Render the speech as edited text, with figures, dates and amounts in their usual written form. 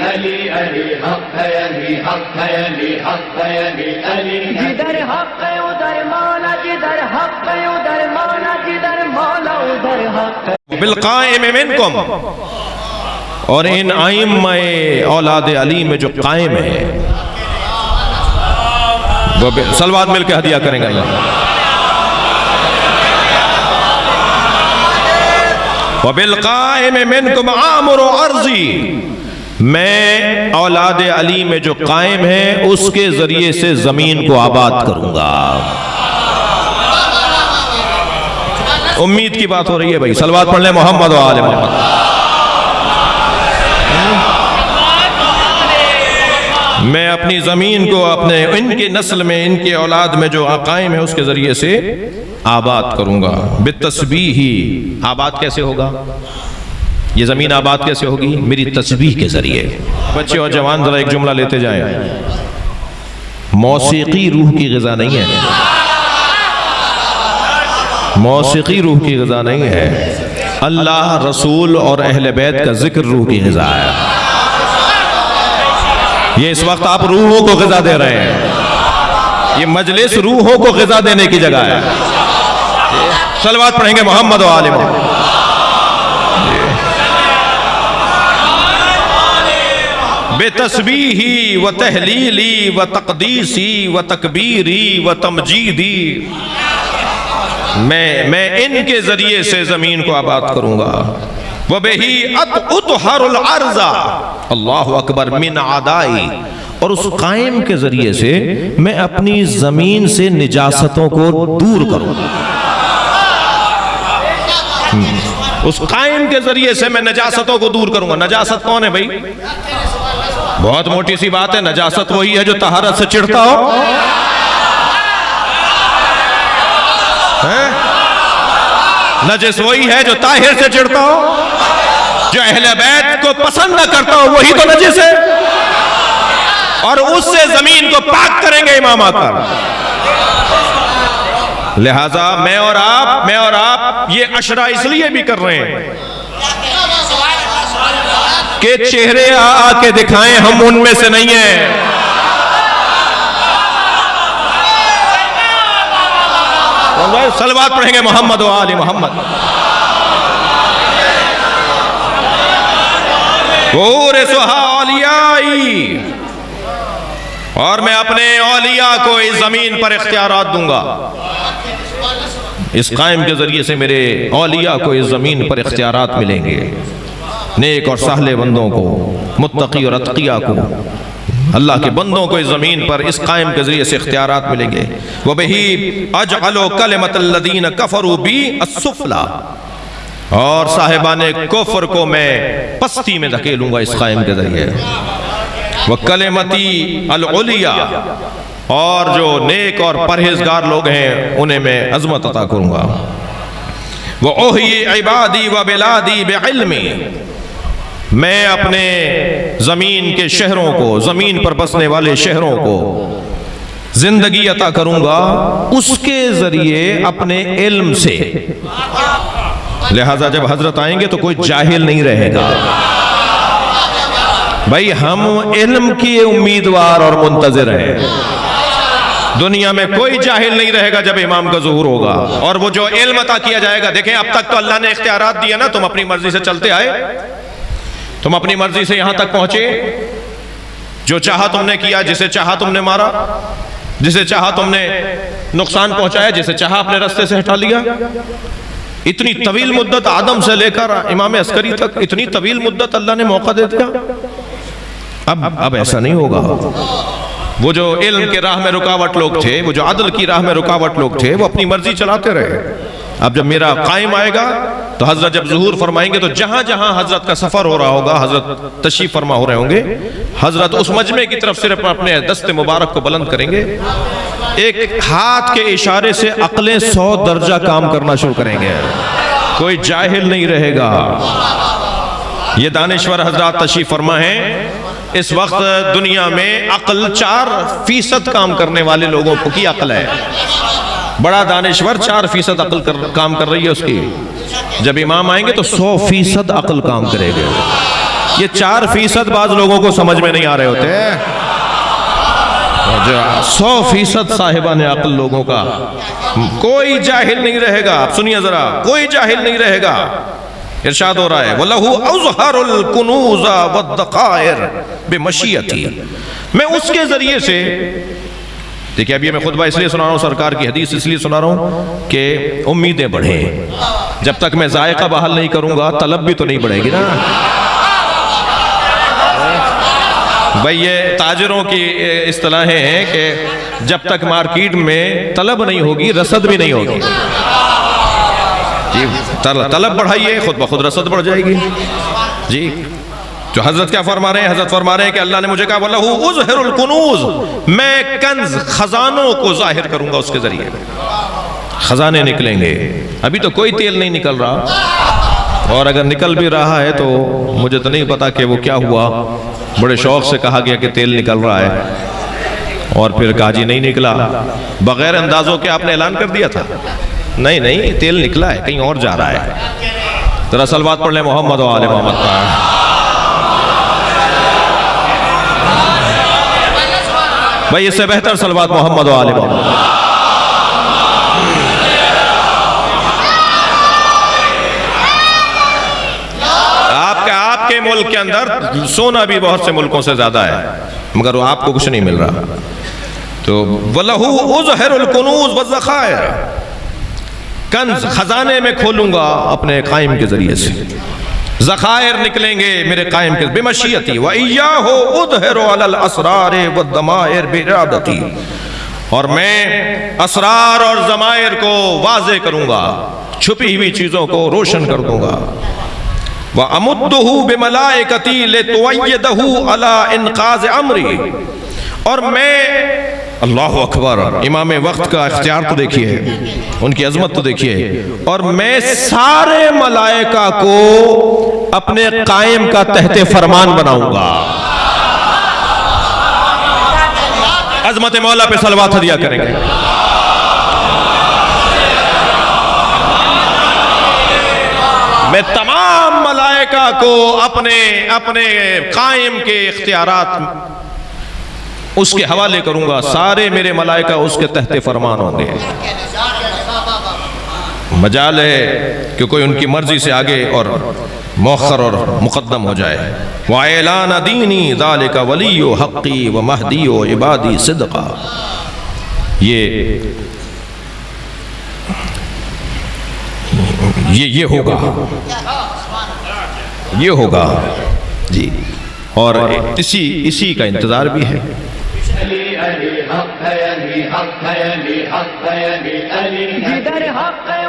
علی علی حق ہے، علی حق ہے، علی حق ہے، علی علی جدھر حق ہے ادھر مولا، جدھر حق ہے ادھر مولا، جدھر مولا ادھر حق ہے۔ بالقائم منکم، اور ان ائمہ اولاد علی میں جو قائم ہے وہ صلوات مل کے ہدیہ کریں گے اللہ۔ وبالقائم منکم عامر ارضی، میں اولاد علی میں جو قائم ہے اس کے ذریعے سے زمین کو آباد کروں گا۔ امید کی بات ہو رہی ہے بھائی، صلوات پڑھ لیں محمد و آل محمد۔ میں اپنی زمین کو اپنے ان کی نسل میں، ان کے اولاد میں جو قائم ہے اس کے ذریعے سے آباد کروں گا۔ بالتسبیح، آباد کیسے ہوگا؟ یہ زمین آباد کیسے ہوگی؟ میری تسبیح کے ذریعے۔ بچے اور جوان ذرا ایک جملہ لیتے جائیں، موسیقی روح کی غذا نہیں ہے، موسیقی روح کی غذا نہیں ہے، اللہ، رسول اور اہل بیت کا ذکر روح کی غذا ہے۔ یہ اس وقت آپ روحوں کو غذا دے رہے ہیں، یہ مجلس روحوں کو غذا دینے کی جگہ ہے۔ صلوات پڑھیں گے محمد و آل محمد۔ بتسبیحی و تحلیلی و تقدیسی و تکبیری و تمجیدی، میں ان کے ذریعے سے زمین کو آباد کروں گا۔ وَبِهِ أَطْهَرُ الْعَرْضَ، اللہ اکبر، من عدائی، اور اس قائم کے ذریعے سے میں اپنی زمین سے نجاستوں کو دور کروں گا۔ اس قائم کے ذریعے سے میں نجاستوں کو دور کروں گا۔ نجاست کون ہے بھائی؟ بہت موٹی سی بات ہے، نجاست وہی ہے جو طہارت سے چڑھتا ہو۔ نجس وہی ہے جو طاہر سے چڑھتا ہو، جو اہل بیت کو پسند نہ کرتا ہو وہی تو نجس ہے، اور اس سے زمین کو پاک کریں گے امام آ کر۔ لہذا میں اور آپ یہ اشرا اس لیے بھی کر رہے ہیں کہ چہرے آ کے دکھائیں ہم ان میں سے نہیں ہیں۔ صلوات پڑھیں گے محمد و آل محمد۔ وَأُورِثُهَا اولیائی، اور میں اپنے اولیاء کو اس زمین پر اختیارات دوں گا۔ اس قائم کے ذریعے سے میرے اولیاء کو اس زمین پر اختیارات ملیں گے، نیک اور صالح بندوں کو، متقی اور اتقیاء کو، اللہ کے بندوں کو اس زمین پر اس قائم کے ذریعے سے اختیارات ملیں گے۔ وَبِهِ أَجْعَلُ كَلِمَةَ الَّذِينَ كَفَرُوا بِي السُّفْلَى، اور صاحبان کفر کو میں پستی میں دھکیلوں گا اس قائم کے ذریعے۔ وَكَلِمَتِي الْعُلِيَا، اور جو نیک اور پرہیزگار لوگ ہیں انہیں میں عظمت عطا کروں گا۔ وَأُحْيِي عِبَادِي وَبِلَادِي بِعِلْمِي، میں اپنے زمین کے شہروں کو، زمین پر بسنے والے شہروں کو زندگی عطا کروں گا اس کے ذریعے اپنے علم سے۔ لہذا جب حضرت آئیں گے تو کوئی جاہل نہیں رہے گا بھائی، ہم علم کی امیدوار اور منتظر ہیں۔ دنیا میں کوئی جاہل نہیں رہے گا جب امام کا ظہور ہوگا، اور وہ جو علم عطا کیا جائے گا۔ دیکھیں اب تک تو اللہ نے اختیارات دیا نا، تم اپنی مرضی سے چلتے آئے، تم اپنی مرضی سے یہاں تک پہنچے، جو چاہا تم نے کیا، جسے چاہا تم نے مارا، جسے چاہا تم نے نقصان پہنچایا، جسے چاہا اپنے رستے سے ہٹا لیا۔ اتنی طویل مدت آدم سے لے کر امام عسکری تک، اتنی طویل مدت اللہ نے موقع دے دیا۔ اب ایسا نہیں ہوگا۔ وہ جو علم کے راہ میں رکاوٹ لوگ تھے، وہ جو عدل کی راہ میں رکاوٹ لوگ تھے، وہ اپنی مرضی چلاتے رہے۔ اب جب میرا قائم آئے گا تو حضرت جب ظہور فرمائیں گے تو جہاں جہاں حضرت کا سفر ہو رہا ہوگا، حضرت تشریف فرما ہو رہے ہوں گے، حضرت اس مجمع کی طرف صرف اپنے دست مبارک کو بلند کریں گے، ایک ہاتھ کے اشارے سے عقلیں 100 درجہ کام کرنا شروع کریں گے، کوئی جاہل نہیں رہے گا۔ یہ دانشور حضرات تشریف فرما ہیں۔ اس وقت دنیا میں عقل 4% کام کرنے والے لوگوں کی عقل ہے۔ بڑا دانشور 4% عقل کام کر رہی ہے اس کی۔ جب امام آئیں گے تو 100% عقل کام کرے گا۔ یہ 4% بعض لوگوں کو سمجھ میں نہیں آ رہے ہوتے ہیں، 100% صاحبان عقل لوگوں کا کوئی جاہل نہیں رہے گا. آپ سنیے ذرا، کوئی جاہل نہیں رہے گا. ارشاد ہو رہا ہے وَلَهُ أَظْهَرُ الْكُنُوزَ وَالدَّقَائِرَ بِمَشِيَّتِي، میں اس کے ذریعے سے، دیکھیں اب یہ میں خطبہ اس لیے سنا رہا ہوں، سرکار کی حدیث اس لیے سنا رہا ہوں کہ امیدیں بڑھیں. جب تک میں ذائقہ بحال نہیں کروں گا طلب بھی تو نہیں بڑھے گی نا. بھئی یہ تاجروں کی اصطلاحیں ہیں کہ جب تک مارکیٹ میں طلب نہیں ہوگی رسد بھی نہیں ہوگی. جی طلب بڑھائیے، خود بخود رسد بڑھ جائے گی. جی جو حضرت کیا فرما رہے ہیں؟ حضرت فرما رہے ہیں کہ اللہ نے مجھے کہا وَلَهُ أُظْهِرُ الْكُنُوزِ، میں کنز خزانوں کو ظاہر کروں گا اس کے ذریعے. خزانے نکلیں گے. ابھی تو کوئی تیل نہیں نکل رہا، اور اگر نکل بھی رہا ہے تو مجھے تو نہیں پتا کہ وہ کیا ہوا. بڑے شوق سے کہا گیا کہ تیل نکل رہا ہے، اور پھر کہا جی نہیں نکلا. بغیر اندازوں کے آپ نے اعلان کر دیا تھا نہیں تیل نکلا ہے، کہیں اور جا رہا ہے. ذرا صلوات پڑھ لیں محمد و آل محمد کا. بھائی اس سے بہتر صلوات محمد و آل محمد. آپ کے ملک کے اندر سونا بھی بہت سے ملکوں سے زیادہ ہے، مگر وہ آپ کو کچھ نہیں مل رہا. تو وَلَهُ أُظْهِرُ الْكُنُوزَ وَالذَّخَائِرَ، کنز خزانے میں کھولوں گا اپنے قائم کے ذریعے سے. ذخائر نکلیں گے میرے قائم کے بمشیتی. وَإِيَّاهُ أُظْهِرُ عَلَى الْأَسْرَارِ وَالضَّمَائِرِ بِإِرَادَتِي، اور میں اسرار اور ضمائر کو واضح کروں گا، چھپی ہوئی چیزوں کو روشن کر دوں گا. وَأَمُدُّهُ بِمَلَائِكَتِي لِتُؤَيِّدَهُ عَلَىٰ إِنْقَاذِ أَمْرِي، اور میں اللہ اکبر، امام وقت کا اختیار تو دیکھیے، ان کی عظمت تو دیکھیے، اور میں سارے ملائکہ کو اپنے قائم کا تحت فرمان بناؤں گا. عظمت مولا پہ صلوات ہدیہ کریں گے. میں تمام ملائکہ کو اپنے قائم کے اختیارات اس کے حوالے کروں گا. سارے میرے ملائکہ اس کے تحت فرمان ہوں گے. مجال ہے کہ کوئی ان کی مرضی سے آگے اور مؤخر اور مقدم ہو جائے. وَإِعْلَانَ دِينِي ذَلِكَ وَلِيُّ حَقِّي وَمَهْدِيُّ عِبَادِي صِدْقًا، یہ ہوگا، یہ ہوگا جی. اور اسی کا انتظار بھی ہے. جدھر حق ہے